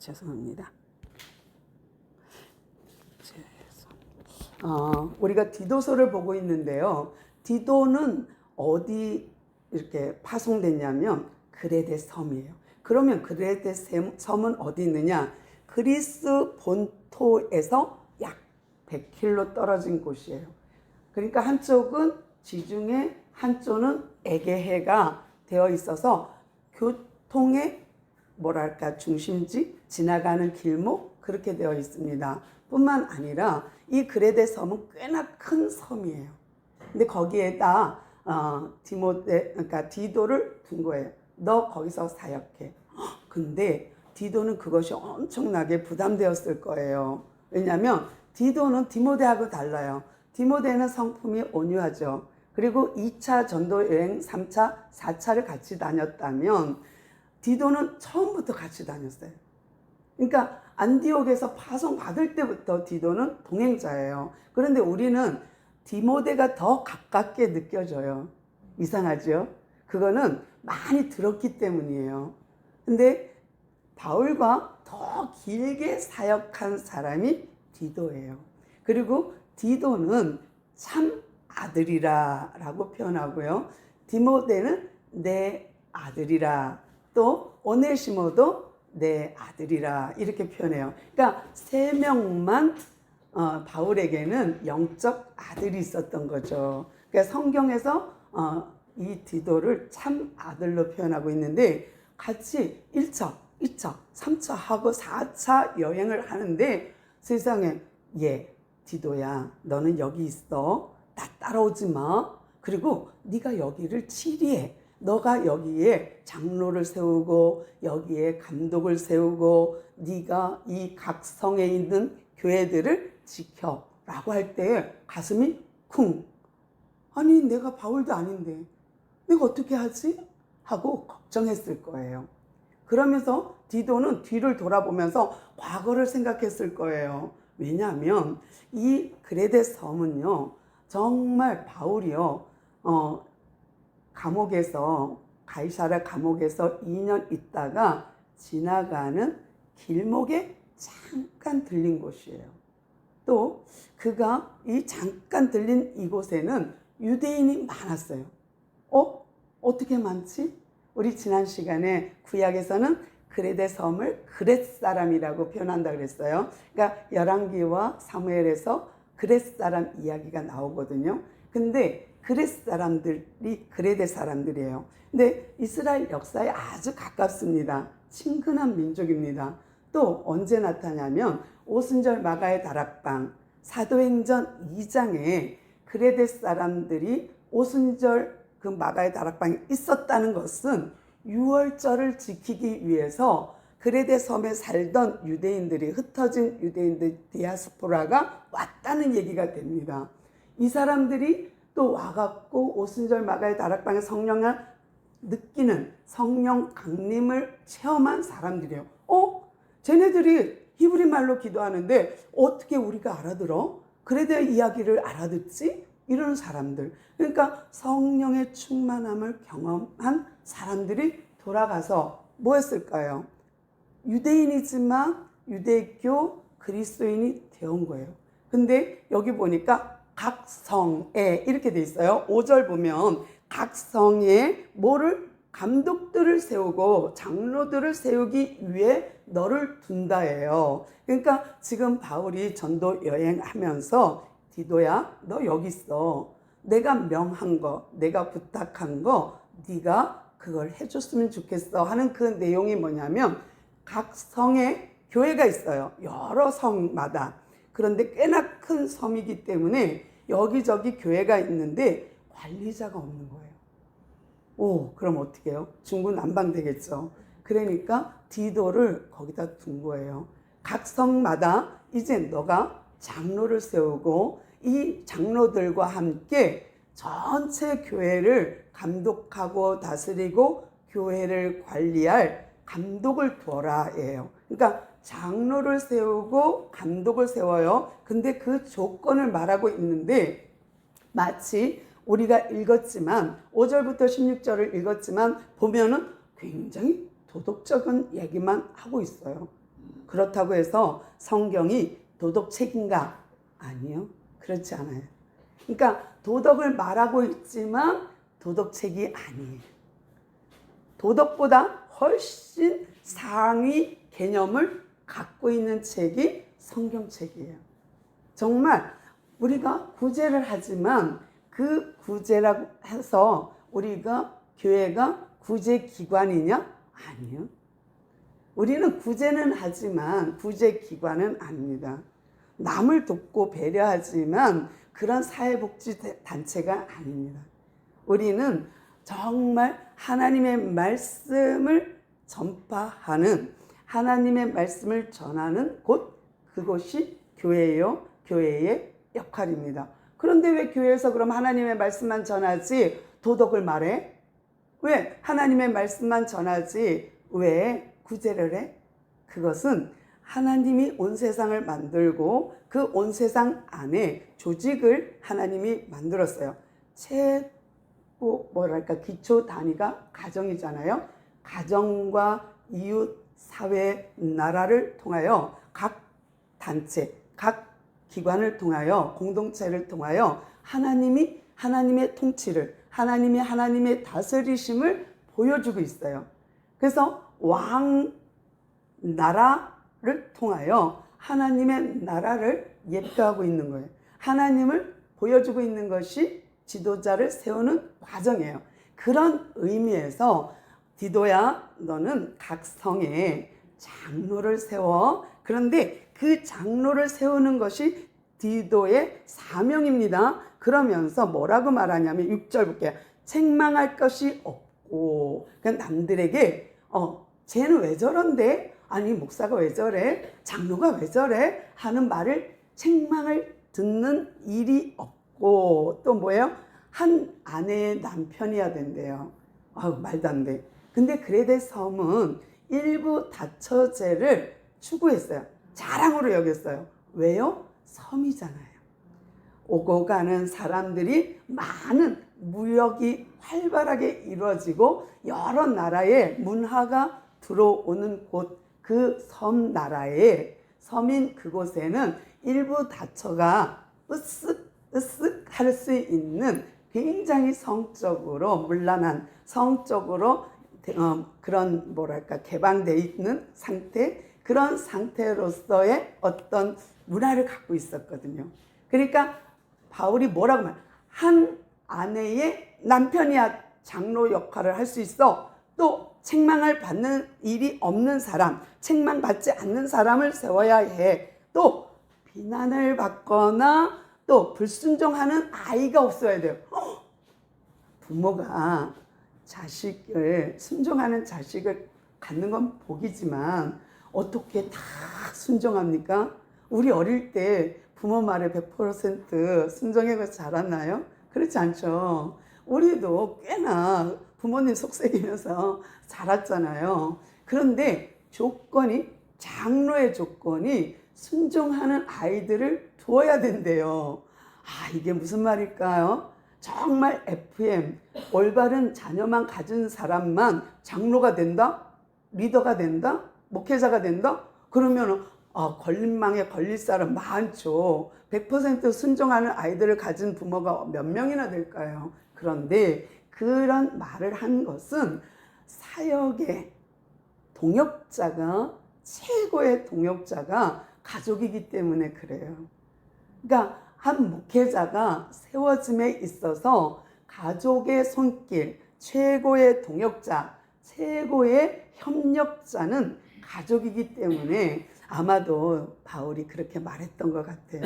죄송합니다. 우리가 디도서를 보고 있는데요. 디도는 어디 이렇게 파송됐냐면 그레데 섬이에요. 그러면 그레데 섬은 어디 있느냐? 그리스 본토에서 약 100km 떨어진 곳이에요. 그러니까 한쪽은 지중해, 한쪽은 에게해가 되어 있어서 교통의 뭐랄까 중심지, 지나가는 길목 그렇게 되어 있습니다. 뿐만 아니라 이 그레데 섬은 꽤나 큰 섬이에요. 근데 거기에다 그러니까 디도를 둔 거예요. 너 거기서 사역해. 근데 디도는 그것이 엄청나게 부담되었을 거예요. 왜냐하면 디도는 디모데하고 달라요. 디모데는 성품이 온유하죠. 그리고 2차 전도 여행 3차, 4차를 같이 다녔다면 디도는 처음부터 같이 다녔어요. 그러니까 안디옥에서 파송 받을 때부터 디도는 동행자예요. 그런데 우리는 디모데가 더 가깝게 느껴져요. 이상하죠? 그거는 많이 들었기 때문이에요. 근데 바울과 더 길게 사역한 사람이 디도예요. 그리고 디도는 참 아들이라 라고 표현하고요. 디모데는 내 아들이라, 또 오네시모도 내 아들이라 이렇게 표현해요. 그러니까 세 명만 바울에게는 영적 아들이 있었던 거죠. 그러니까 성경에서 이 디도를 참 아들로 표현하고 있는데 같이 1차, 2차, 3차 하고 4차 여행을 하는데 세상에 디도야 너는 여기 있어. 나 따라오지 마. 그리고 네가 여기를 치리해. 너가 여기에 장로를 세우고 여기에 감독을 세우고 네가 이 각 성에 있는 교회들을 지켜라고 할 때 가슴이 쿵. 아니 내가 바울도 아닌데 내가 어떻게 하지? 하고 걱정했을 거예요. 그러면서 디도는 뒤를 돌아보면서 과거를 생각했을 거예요. 왜냐하면 이 그레데 섬은요 정말 바울이요 감옥에서 가이사랴 감옥에서 2년 있다가 지나가는 길목에 잠깐 들린 곳이에요. 또 그가 이 잠깐 들린 이곳에는 유대인이 많았어요. 어떻게 많지? 우리 지난 시간에 구약에서는 그레데 섬을 그렛 사람이라고 표현한다 그랬어요. 그러니까 열왕기와 사무엘에서 그렛 사람 이야기가 나오거든요. 근데 그렛 사람들이 그레데 사람들이에요. 근데 이스라엘 역사에 아주 가깝습니다. 친근한 민족입니다. 또 언제 나타나냐면 오순절 마가의 다락방 사도행전 2장에 그레데 사람들이 오순절 그 마가의 다락방에 있었다는 것은 유월절을 지키기 위해서 그레데 섬에 살던 유대인들이 흩어진 유대인들 디아스포라가 왔다는 얘기가 됩니다. 이 사람들이 또 와갖고 오순절 마가의 다락방에 성령을 느끼는 성령 강림을 체험한 사람들이에요. 쟤네들이 히브리 말로 기도하는데 어떻게 우리가 알아들어? 그레데 이야기를 알아듣지? 이런 사람들. 그러니까 성령의 충만함을 경험한 사람들이 돌아가서 뭐 했을까요? 유대인이지만 유대교 그리스도인이 되온 거예요. 근데 여기 보니까 각 성에 이렇게 돼 있어요. 5절 보면 각 성에 뭐를 감독들을 세우고 장로들을 세우기 위해 너를 둔다예요. 그러니까 지금 바울이 전도 여행하면서 디도야 너 여기 있어. 내가 명한 거, 내가 부탁한 거 네가 그걸 해줬으면 좋겠어 하는 그 내용이 뭐냐면 각 성에 교회가 있어요. 여러 성마다. 그런데 꽤나 큰 섬이기 때문에 여기저기 교회가 있는데 관리자가 없는 거예요. 그럼 어떻게 해요? 중구난방되겠죠. 그러니까 디도를 거기다 둔 거예요. 각 성마다 이제 너가 장로를 세우고 이 장로들과 함께 전체 교회를 감독하고 다스리고 교회를 관리할 감독을 두어라예요. 그러니까 장로를 세우고 감독을 세워요. 근데 그 조건을 말하고 있는데 마치 우리가 읽었지만 5절부터 16절을 읽었지만 보면은 굉장히 도덕적인 얘기만 하고 있어요. 그렇다고 해서 성경이 도덕책인가? 아니요. 그렇지 않아요. 그러니까 도덕을 말하고 있지만 도덕책이 아니에요. 도덕보다 훨씬 상위 개념을 갖고 있는 책이 성경책이에요. 정말 우리가 구제를 하지만 그 구제라고 해서 우리가 교회가 구제기관이냐? 아니요. 우리는 구제는 하지만 구제기관은 아닙니다. 남을 돕고 배려하지만 그런 사회복지단체가 아닙니다. 우리는 정말 하나님의 말씀을 전파하는, 하나님의 말씀을 전하는 곳, 그곳이 교회예요. 교회의 역할입니다. 그런데 왜 교회에서 그럼 하나님의 말씀만 전하지 도덕을 말해? 왜 하나님의 말씀만 전하지 왜 구제를 해? 그것은 하나님이 온 세상을 만들고 그 온 세상 안에 조직을 하나님이 만들었어요. 기초 단위가 가정이잖아요. 가정과 이웃, 사회, 나라를 통하여 각 단체, 각 기관을 통하여, 공동체를 통하여 하나님의 통치를, 하나님의 다스리심을 보여주고 있어요. 그래서 나라를 통하여 하나님의 나라를 예표하고 있는 거예요. 하나님을 보여주고 있는 것이 지도자를 세우는 과정이에요. 그런 의미에서 디도야, 너는 각 성에 장로를 세워. 그런데 그 장로를 세우는 것이 디도의 사명입니다. 그러면서 뭐라고 말하냐면 6절 볼게요. 책망할 것이 없고, 그러니까 남들에게 쟤는 왜 저런데? 아니 목사가 왜 저래? 장로가 왜 저래? 하는 말을 책망을 듣는 일이 없고, 또 뭐예요? 한 아내의 남편이어야 된대요. 말도 안 돼. 근데 그레데 섬은 일부 다처제를 추구했어요. 자랑으로 여겼어요. 왜요? 섬이잖아요. 오고 가는 사람들이 많은 무역이 활발하게 이루어지고 여러 나라의 문화가 들어오는 곳, 그 섬나라에, 섬인 그곳에는 일부 다처가 으쓱 할 수 있는 굉장히 성적으로 문란한, 성적으로 그런 개방되어 있는 상태, 그런 상태로서의 어떤 문화를 갖고 있었거든요. 그러니까 바울이 뭐라고 말해? 한 아내의 남편이야 장로 역할을 할 수 있어. 또 책망을 받는 일이 없는 사람, 책망받지 않는 사람을 세워야 해. 또 비난을 받거나 또 불순종하는 아이가 없어야 돼요. 부모가 순종하는 자식을 갖는 건 복이지만 어떻게 다 순종합니까? 우리 어릴 때 부모 말에 100% 순종해서 자랐나요? 그렇지 않죠. 우리도 꽤나 부모님 속삭이면서 자랐잖아요. 그런데 장로의 조건이 순종하는 아이들을 두어야 된대요. 이게 무슨 말일까요? 정말 FM, 올바른 자녀만 가진 사람만 장로가 된다? 리더가 된다? 목회자가 된다? 그러면 걸림망에 걸릴 사람 많죠. 100% 순종하는 아이들을 가진 부모가 몇 명이나 될까요? 그런데 그런 말을 한 것은 사역의 동역자가, 최고의 동역자가 가족이기 때문에 그래요. 그러니까 한 목회자가 세워짐에 있어서 가족의 손길, 최고의 동역자, 최고의 협력자는 가족이기 때문에 아마도 바울이 그렇게 말했던 것 같아요.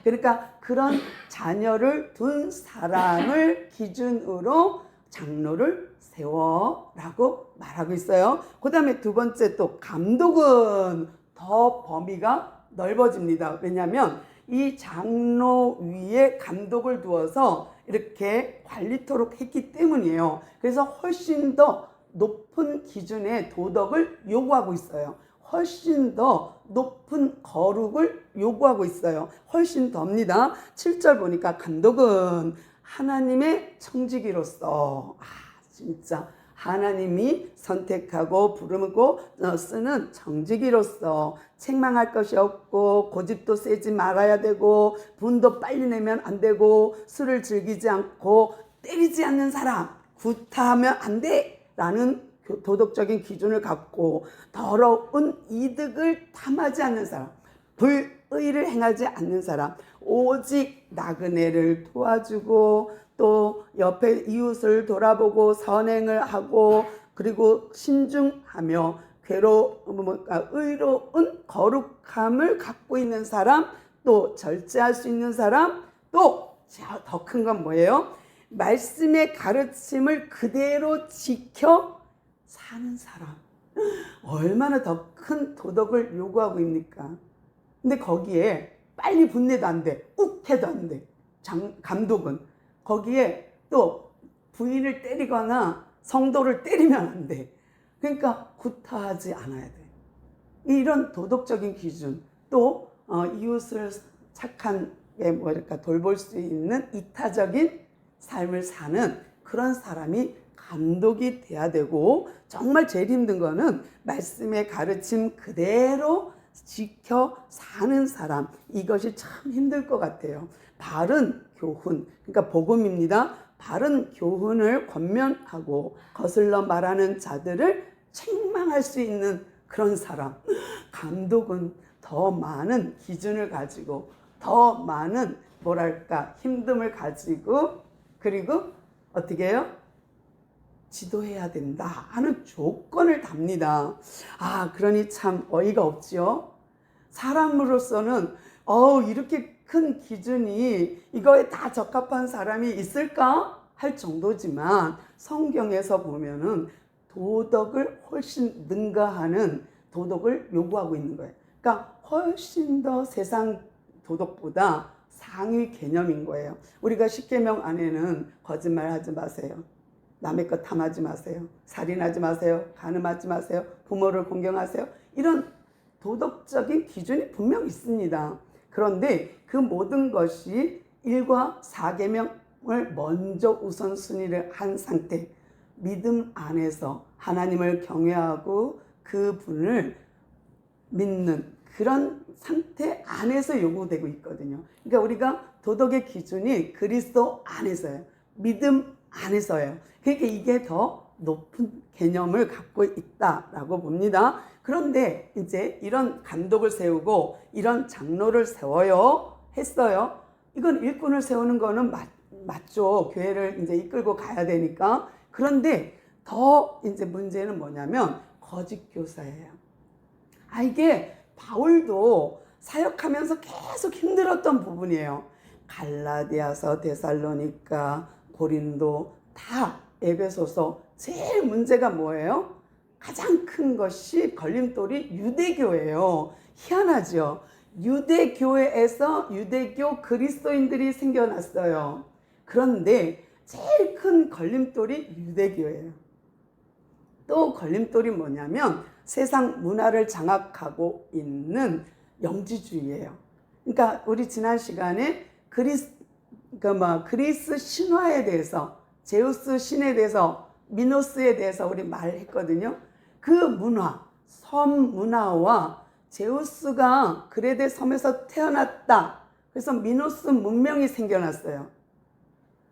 그러니까 그런 자녀를 둔 사람을 기준으로 장로를 세워라고 말하고 있어요. 그 다음에 두 번째 또 감독은 더 범위가 넓어집니다. 왜냐하면 이 장로 위에 감독을 두어서 이렇게 관리토록 했기 때문이에요. 그래서 훨씬 더 높은 기준의 도덕을 요구하고 있어요. 훨씬 더 높은 거룩을 요구하고 있어요. 훨씬 더입니다. 7절 보니까 감독은 하나님의 청지기로서 진짜 하나님이 선택하고 부르고 쓰는 정직이로서 책망할 것이 없고 고집도 세지 말아야 되고 분도 빨리 내면 안 되고 술을 즐기지 않고 때리지 않는 사람, 구타하면 안 돼 라는 도덕적인 기준을 갖고 더러운 이득을 탐하지 않는 사람, 불의를 행하지 않는 사람, 오직 나그네를 도와주고 또 옆에 이웃을 돌아보고 선행을 하고 그리고 신중하며 의로운 거룩함을 갖고 있는 사람, 또 절제할 수 있는 사람, 또 더 큰 건 뭐예요? 말씀의 가르침을 그대로 지켜 사는 사람. 얼마나 더 큰 도덕을 요구하고 있습니까? 근데 거기에 빨리 분내도 안 돼, 욱 해도 안 돼. 감독은 거기에 또 부인을 때리거나 성도를 때리면 안 돼. 그러니까 구타하지 않아야 돼. 이런 도덕적인 기준, 또 이웃을 착하게 뭐랄까 돌볼 수 있는 이타적인 삶을 사는 그런 사람이 감독이 돼야 되고, 정말 제일 힘든 거는 말씀의 가르침 그대로 지켜 사는 사람, 이것이 참 힘들 것 같아요. 바른 교훈, 그러니까 복음입니다. 바른 교훈을 권면하고 거슬러 말하는 자들을 책망할 수 있는 그런 사람. 감독은 더 많은 기준을 가지고 더 많은 뭐랄까 힘듦을 가지고, 그리고 어떻게 해요? 지도해야 된다 하는 조건을 답니다. 그러니 참 어이가 없지요. 사람으로서는 이렇게 큰 기준이 이거에 다 적합한 사람이 있을까 할 정도지만, 성경에서 보면은 도덕을 훨씬 능가하는 도덕을 요구하고 있는 거예요. 그러니까 훨씬 더 세상 도덕보다 상위 개념인 거예요. 우리가 십계명 안에는 거짓말하지 마세요, 남의 것 탐하지 마세요, 살인하지 마세요, 간음하지 마세요, 부모를 공경하세요, 이런 도덕적인 기준이 분명 있습니다. 그런데 그 모든 것이 1과 4계명을 먼저 우선순위를 한 상태, 믿음 안에서 하나님을 경외하고 그분을 믿는 그런 상태 안에서 요구되고 있거든요. 그러니까 우리가 도덕의 기준이 그리스도 안에서예요. 믿음 안에서예요. 그러니까 이게 더 높은 개념을 갖고 있다라고 봅니다. 그런데 이제 이런 감독을 세우고 이런 장로를 세워요 했어요. 이건 일꾼을 세우는 거는 맞죠. 교회를 이제 이끌고 가야 되니까. 그런데 더 이제 문제는 뭐냐면 거짓 교사예요. 이게 바울도 사역하면서 계속 힘들었던 부분이에요. 갈라디아서, 데살로니가, 고린도, 다 에베소서. 제일 문제가 뭐예요? 가장 큰 것이 걸림돌이 유대교예요. 희한하죠. 유대교회에서 유대교 그리스도인들이 생겨났어요. 그런데 제일 큰 걸림돌이 유대교예요. 또 걸림돌이 뭐냐면 세상 문화를 장악하고 있는 영지주의예요. 그러니까 우리 지난 시간에 그리스 신화에 대해서, 제우스 신에 대해서, 미노스에 대해서 우리 말했거든요. 그 문화, 섬 문화와 제우스가 그레데 섬에서 태어났다. 그래서 미노스 문명이 생겨났어요.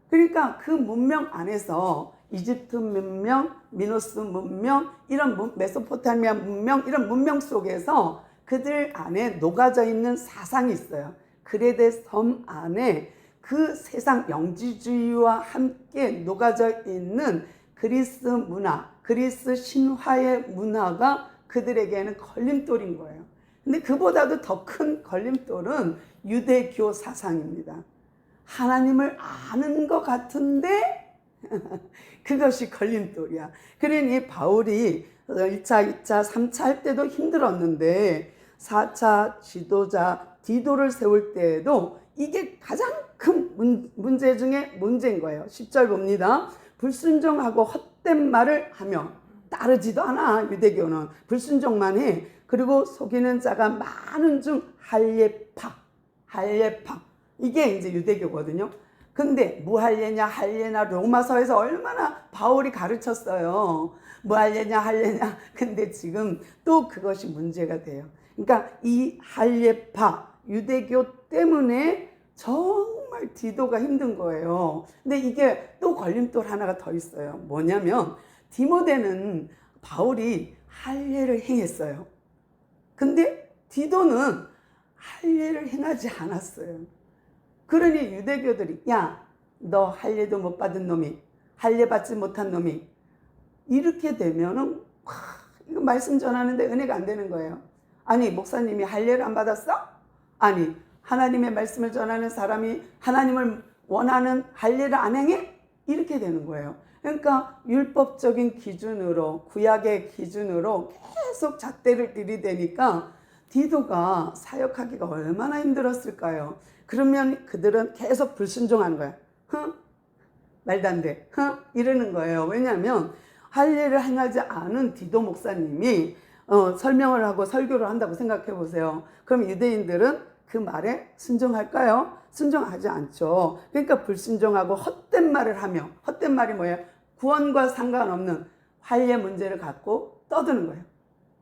그러니까 그 문명 안에서 이집트 문명, 미노스 문명, 이런 메소포타미아 문명, 이런 문명 속에서 그들 안에 녹아져 있는 사상이 있어요. 그레데 섬 안에 그 세상 영지주의와 함께 녹아져 있는 그리스 문화, 그리스 신화의 문화가 그들에게는 걸림돌인 거예요. 근데 그보다도 더 큰 걸림돌은 유대교 사상입니다. 하나님을 아는 것 같은데 그것이 걸림돌이야. 그러니 바울이 1차, 2차, 3차 할 때도 힘들었는데 4차 지도자 디도를 세울 때에도 이게 가장 큰 문제 중에 문제인 거예요. 10절 봅니다. 불순종하고 헛된 말을 하며, 따르지도 않아. 유대교는 불순종만 해. 그리고 속이는 자가 많은 중 할례파, 이게 이제 유대교거든요. 근데 무할례냐 할례냐 로마서에서 얼마나 바울이 가르쳤어요. 무할례냐 할례냐. 근데 지금 또 그것이 문제가 돼요. 그러니까 이 할례파 유대교 때문에 정말 디도가 힘든 거예요. 근데 이게 또 걸림돌 하나가 더 있어요. 뭐냐면 디모데는 바울이 할례를 행했어요. 근데 디도는 할례를 행하지 않았어요. 그러니 유대교들이 야, 너 할례도 못 받은 놈이, 할례 받지 못한 놈이, 이렇게 되면은 이거 말씀 전하는데 은혜가 안 되는 거예요. 아니 목사님이 할례를 안 받았어? 아니 하나님의 말씀을 전하는 사람이 하나님을 원하는 할례를 안 행해? 이렇게 되는 거예요. 그러니까 율법적인 기준으로, 구약의 기준으로 계속 잣대를 들이대니까 디도가 사역하기가 얼마나 힘들었을까요? 그러면 그들은 계속 불순종하는 거야. 말도 안 돼. 이러는 거예요. 왜냐하면 할례를 행하지 않은 디도 목사님이 설명을 하고 설교를 한다고 생각해 보세요. 그럼 유대인들은 그 말에 순종할까요? 순종하지 않죠. 그러니까 불순종하고 헛된 말을 하며, 헛된 말이 뭐예요? 구원과 상관없는 할례 문제를 갖고 떠드는 거예요.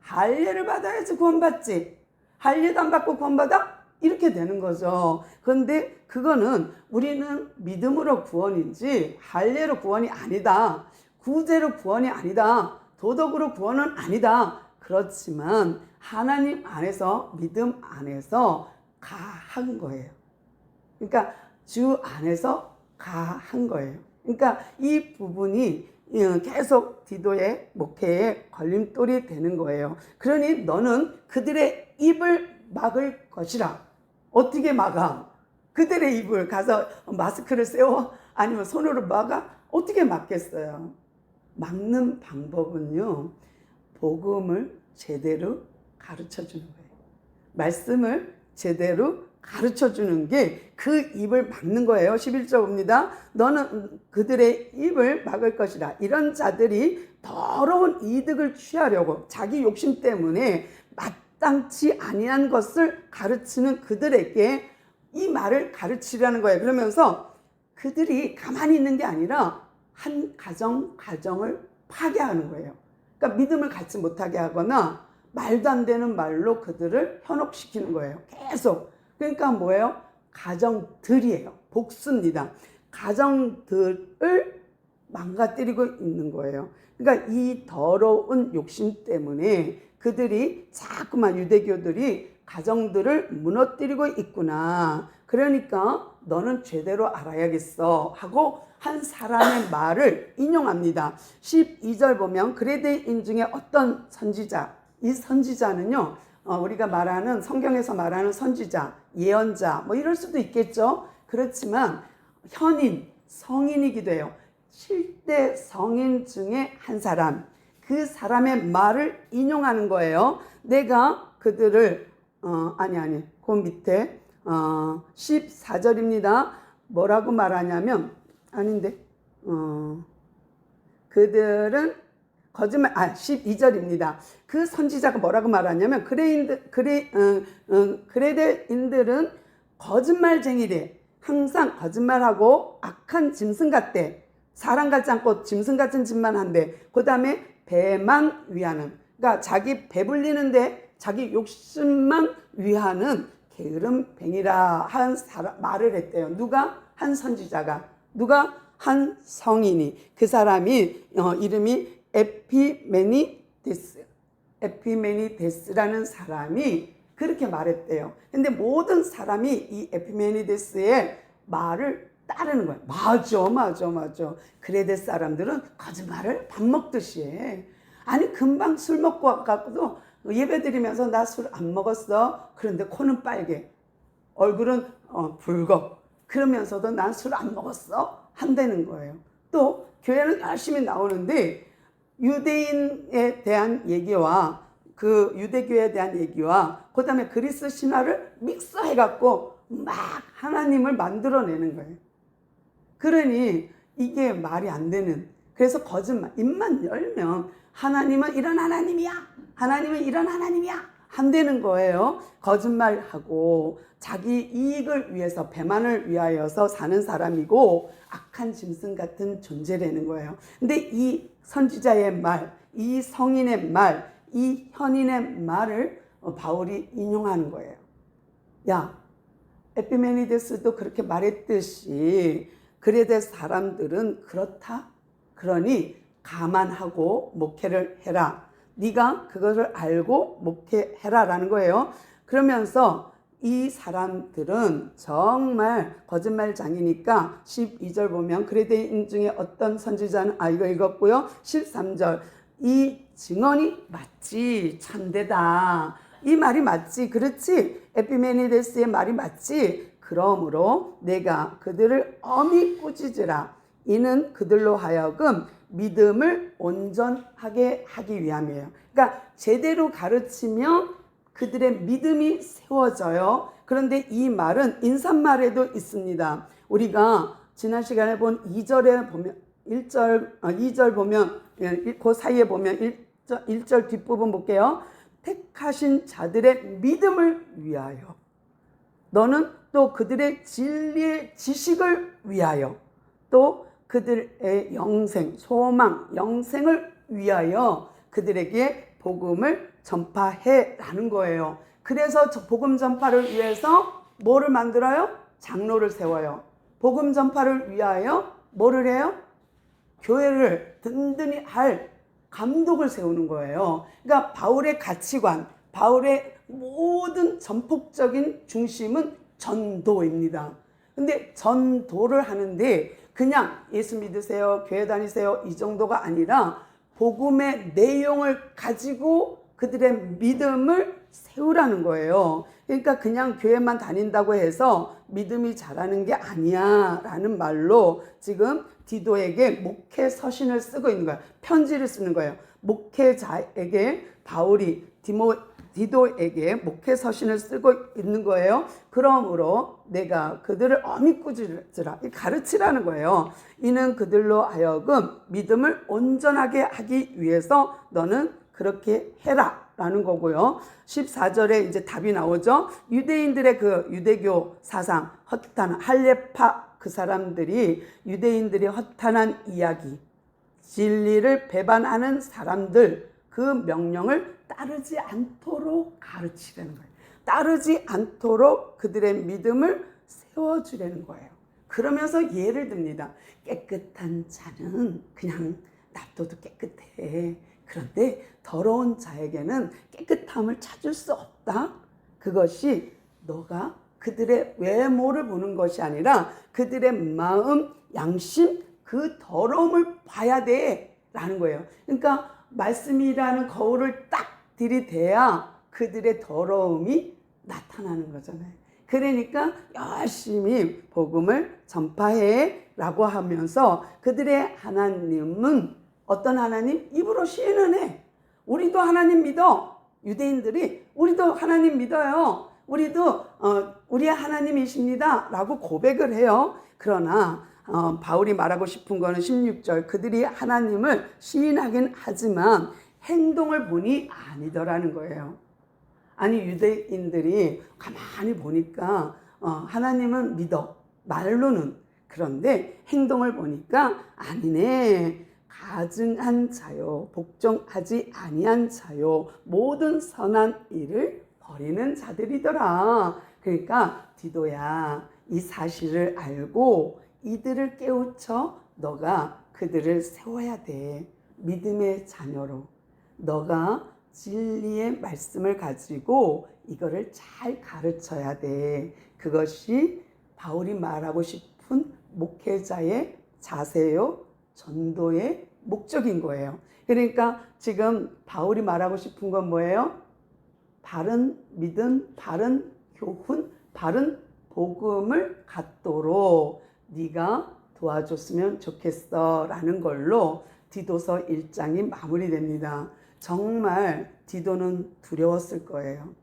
할례를 받아야지 구원받지. 할례도 안 받고 구원받아? 이렇게 되는 거죠. 그런데 그거는 우리는 믿음으로 구원인지 할례로 구원이 아니다. 구제로 구원이 아니다. 도덕으로 구원은 아니다. 그렇지만 하나님 안에서, 믿음 안에서 가한 거예요. 그러니까 주 안에서 가한 거예요. 그러니까 이 부분이 계속 디도의 목회에 걸림돌이 되는 거예요. 그러니 너는 그들의 입을 막을 것이라. 어떻게 막아? 그들의 입을 가서 마스크를 세워? 아니면 손으로 막아? 어떻게 막겠어요? 막는 방법은요, 복음을 제대로 가르쳐 주는 거예요. 말씀을 제대로 가르쳐 주는 게 그 입을 막는 거예요. 11절 봅니다. 너는 그들의 입을 막을 것이라. 이런 자들이 더러운 이득을 취하려고 자기 욕심 때문에 마땅치 아니한 것을 가르치는 그들에게 이 말을 가르치라는 거예요. 그러면서 그들이 가만히 있는 게 아니라 한 가정을 파괴하는 거예요. 그러니까 믿음을 갖지 못하게 하거나 말도 안 되는 말로 그들을 현혹시키는 거예요. 계속. 그러니까 뭐예요? 가정들이에요. 복수입니다. 가정들을 망가뜨리고 있는 거예요. 그러니까 이 더러운 욕심 때문에 그들이 자꾸만 유대교들이 가정들을 무너뜨리고 있구나. 그러니까 너는 제대로 알아야겠어 하고 한 사람의 말을 인용합니다. 12절 보면 그레데인 중에 어떤 선지자, 이 선지자는요, 우리가 말하는 성경에서 말하는 선지자, 예언자 뭐 이럴 수도 있겠죠. 그렇지만 현인, 성인이기도 해요. 7대 성인 중에 한 사람, 그 사람의 말을 인용하는 거예요. 내가 그들을 그 밑에 14절입니다. 뭐라고 말하냐면 그들은 거짓말, 12절입니다. 그 선지자가 뭐라고 말하냐면 그레데인들은 거짓말쟁이래. 항상 거짓말하고 악한 짐승 같대. 사람 같지 않고 짐승 같은 짓만 한대. 그 다음에 배만 위하는, 그러니까 자기 배불리는데 자기 욕심만 위하는 게으름뱅이라 한 말을 했대요. 누가? 한 선지자가. 누가? 한 성인이. 그 사람이 이름이 에피메니데스라는 사람이 그렇게 말했대요. 근데 모든 사람이 이 에피메니데스의 말을 따르는 거예요. 맞아. 그레데 사람들은 거짓말을 밥 먹듯이 해. 아니 금방 술 먹고 와갖고도 예배 드리면서 나 술 안 먹었어. 그런데 코는 빨개, 얼굴은 붉어. 그러면서도 난 술 안 먹었어 한다는 거예요. 또 교회는 열심히 나오는데 유대인에 대한 얘기와 그 유대교에 대한 얘기와 그 다음에 그리스 신화를 믹서해갖고 막 하나님을 만들어내는 거예요. 그러니 이게 말이 안 되는, 그래서 거짓말, 입만 열면 하나님은 이런 하나님이야, 하나님은 이런 하나님이야, 한다는 거예요. 거짓말하고 자기 이익을 위해서, 배만을 위하여서 사는 사람이고 악한 짐승 같은 존재라는 거예요. 근데 이 선지자의 말, 이 성인의 말, 이 현인의 말을 바울이 인용하는 거예요. 야, 에피메니데스도 그렇게 말했듯이 그레데 사람들은 그렇다. 그러니 감안하고 목회를 해라. 네가 그것을 알고 목회해라라는 거예요. 그러면서 이 사람들은 정말 거짓말장이니까 12절 보면 그레데인 중에 어떤 선지자는 이거 읽었고요. 13절 이 증언이 맞지, 참되다. 이 말이 맞지, 그렇지? 에피메니데스의 말이 맞지? 그러므로 내가 그들을 엄히 꾸짖으라. 이는 그들로 하여금 믿음을 온전하게 하기 위함이에요. 그러니까 제대로 가르치면 그들의 믿음이 세워져요. 그런데 이 말은 인사말에도 있습니다. 우리가 지난 시간에 본 2절에 보면 2절 보면 그 사이에 보면 1절 뒷부분 볼게요. 택하신 자들의 믿음을 위하여, 너는 또 그들의 진리의 지식을 위하여, 또 그들의 영생, 소망, 영생을 위하여 그들에게 복음을 전파해라는 거예요. 그래서 복음 전파를 위해서 뭐를 만들어요? 장로를 세워요. 복음 전파를 위하여 뭐를 해요? 교회를 든든히 할 감독을 세우는 거예요. 그러니까 바울의 가치관, 바울의 모든 전폭적인 중심은 전도입니다. 근데 전도를 하는데 그냥 예수 믿으세요, 교회 다니세요 이 정도가 아니라 복음의 내용을 가지고 그들의 믿음을 세우라는 거예요. 그러니까 그냥 교회만 다닌다고 해서 믿음이 자라는 게 아니야 라는 말로 지금 디도에게 목회 서신을 쓰고 있는 거예요. 편지를 쓰는 거예요. 목회자에게 바울이 디도에게 목회 서신을 쓰고 있는 거예요. 그러므로 내가 그들을 엄히 꾸짖으라, 가르치라는 거예요. 이는 그들로 하여금 믿음을 온전하게 하기 위해서 너는 그렇게 해라 라는 거고요. 14절에 이제 답이 나오죠. 유대인들의 그 유대교 사상, 허탄한 할례파 그 사람들이, 유대인들이 허탄한 이야기, 진리를 배반하는 사람들, 그 명령을 따르지 않도록 가르치라는 거예요. 따르지 않도록 그들의 믿음을 세워주라는 거예요. 그러면서 예를 듭니다. 깨끗한 자는 그냥 놔둬도 깨끗해. 그런데 더러운 자에게는 깨끗함을 찾을 수 없다. 그것이 너가 그들의 외모를 보는 것이 아니라 그들의 마음, 양심, 그 더러움을 봐야 돼 라는 거예요. 그러니까 말씀이라는 거울을 딱 들이대야 그들의 더러움이 나타나는 거잖아요. 그러니까 열심히 복음을 전파해 라고 하면서 그들의 하나님은 어떤 하나님? 입으로 시인은 해. 우리도 하나님 믿어. 유대인들이 우리도 하나님 믿어요. 우리도 우리의 하나님이십니다 라고 고백을 해요. 그러나 바울이 말하고 싶은 거는 16절 그들이 하나님을 시인하긴 하지만 행동을 보니 아니더라는 거예요. 아니 유대인들이 가만히 보니까 하나님은 믿어 말로는, 그런데 행동을 보니까 아니네. 가증한 자요, 복종하지 아니한 자요, 모든 선한 일을 버리는 자들이더라. 그러니까 디도야, 이 사실을 알고 이들을 깨우쳐 너가 그들을 세워야 돼. 믿음의 자녀로 너가 진리의 말씀을 가지고 이거를 잘 가르쳐야 돼. 그것이 바울이 말하고 싶은 목회자의 자세요, 전도의 목적인 거예요. 그러니까 지금 바울이 말하고 싶은 건 뭐예요? 바른 믿음, 바른 교훈, 바른 복음을 갖도록 네가 도와줬으면 좋겠어 라는 걸로 디도서 1장이 마무리됩니다. 정말 디도는 두려웠을 거예요.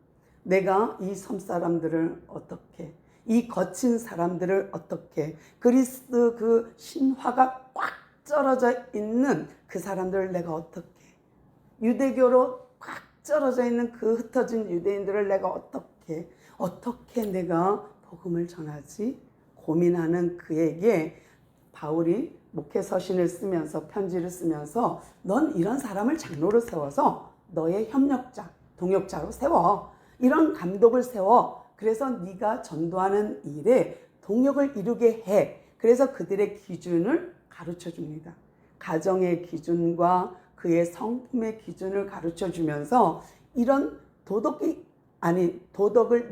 내가 이 섬 사람들을 어떻게, 이 거친 사람들을 어떻게, 그리스도 그 신화가 꽉 쩔어져 있는 그 사람들을 내가 어떻게, 유대교로 꽉 쩔어져 있는 그 흩어진 유대인들을 내가 어떻게 내가 복음을 전하지? 고민하는 그에게 바울이 목회 서신을 쓰면서 편지를 쓰면서 넌 이런 사람을 장로로 세워서 너의 협력자, 동역자로 세워. 이런 감독을 세워. 그래서 네가 전도하는 일에 동역을 이루게 해. 그래서 그들의 기준을 가르쳐 줍니다. 가정의 기준과 그의 성품의 기준을 가르쳐 주면서 이런 도덕을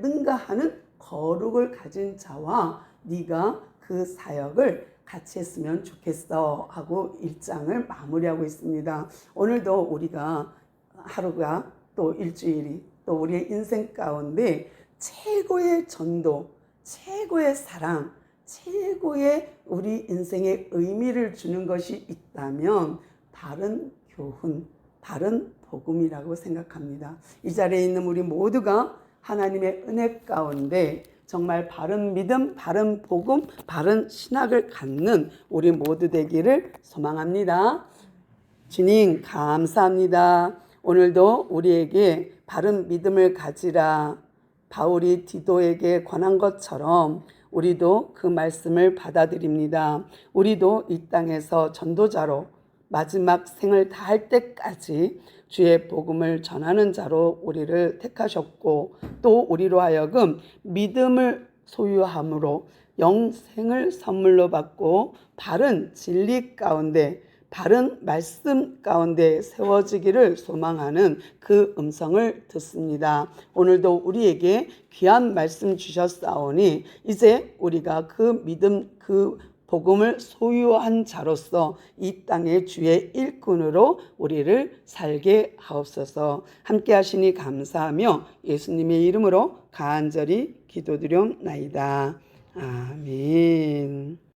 능가하는 거룩을 가진 자와 네가 그 사역을 같이 했으면 좋겠어 하고 1장을 마무리하고 있습니다. 오늘도 우리가 하루가 또 일주일이 또 우리의 인생 가운데 최고의 전도, 최고의 사랑, 최고의 우리 인생에 의미를 주는 것이 있다면 바른 교훈, 바른 복음이라고 생각합니다. 이 자리에 있는 우리 모두가 하나님의 은혜 가운데 정말 바른 믿음, 바른 복음, 바른 신학을 갖는 우리 모두 되기를 소망합니다. 주님 감사합니다. 오늘도 우리에게 바른 믿음을 가지라 바울이 디도에게 권한 것처럼 우리도 그 말씀을 받아들입니다. 우리도 이 땅에서 전도자로 마지막 생을 다할 때까지 주의 복음을 전하는 자로 우리를 택하셨고 또 우리로 하여금 믿음을 소유함으로 영생을 선물로 받고 바른 진리 가운데 바른 말씀 가운데 세워지기를 소망하는 그 음성을 듣습니다. 오늘도 우리에게 귀한 말씀 주셨사오니 이제 우리가 그 믿음 그 복음을 소유한 자로서 이 땅의 주의 일꾼으로 우리를 살게 하옵소서. 함께 하시니 감사하며 예수님의 이름으로 간절히 기도드리옵나이다. 아멘.